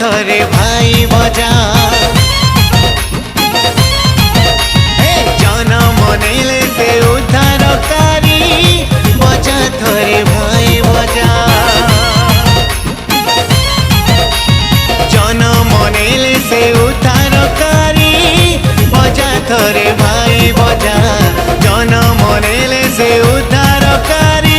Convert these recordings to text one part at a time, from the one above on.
थरे भाई बजा जनम नेले से उद्धारकारी बजा थरे भाई बजा जनम नेले से उद्धारकारी बजा थरे भाई बजा जनम नेले से उद्धारकारी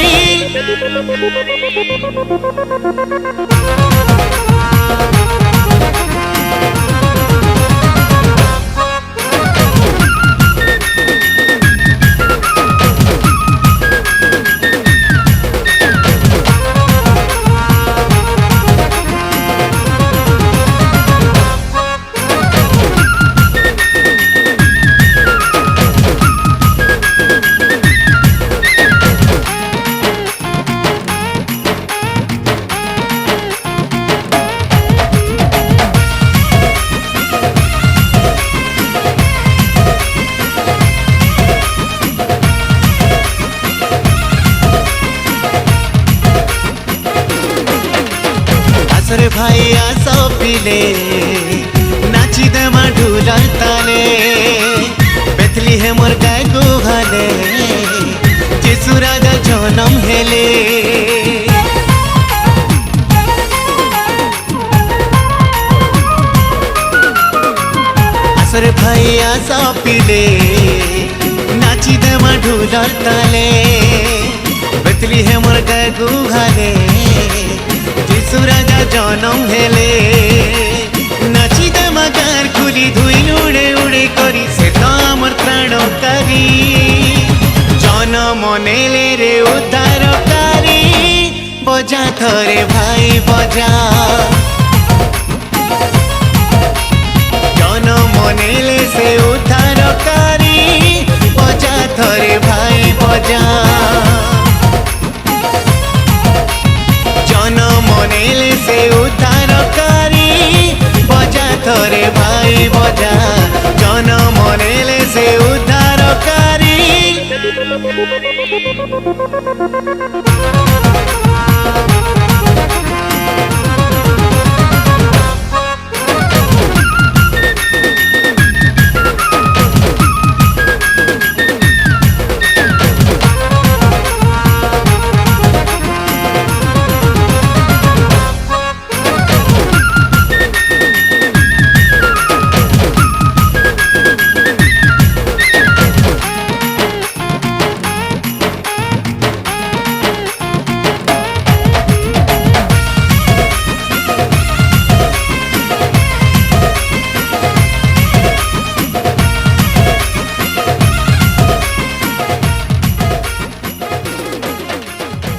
आसरे भाई आस पिले नाची देमा ढोलर ताले बेथली है मोर गाय गुहाले जेसु राजा जनम हेले आसरे भाई आस पिले नाची देमा ढोलर ताले बेथली है मोर गाय गुहाले जेसु राजा जनम हेले नाची देमा गार खुली धुई उड़े उड़े करी से तो आमर प्राणकारी जनम नेले रे उद्धारकारी बजा थरे भाई बजा जनम नेले से उद्धारकारी बजा थरे भाई बजा जनम नेले से उद्धारकारी बजा थरे भाई बजा जनम नेले से उद्धारकारी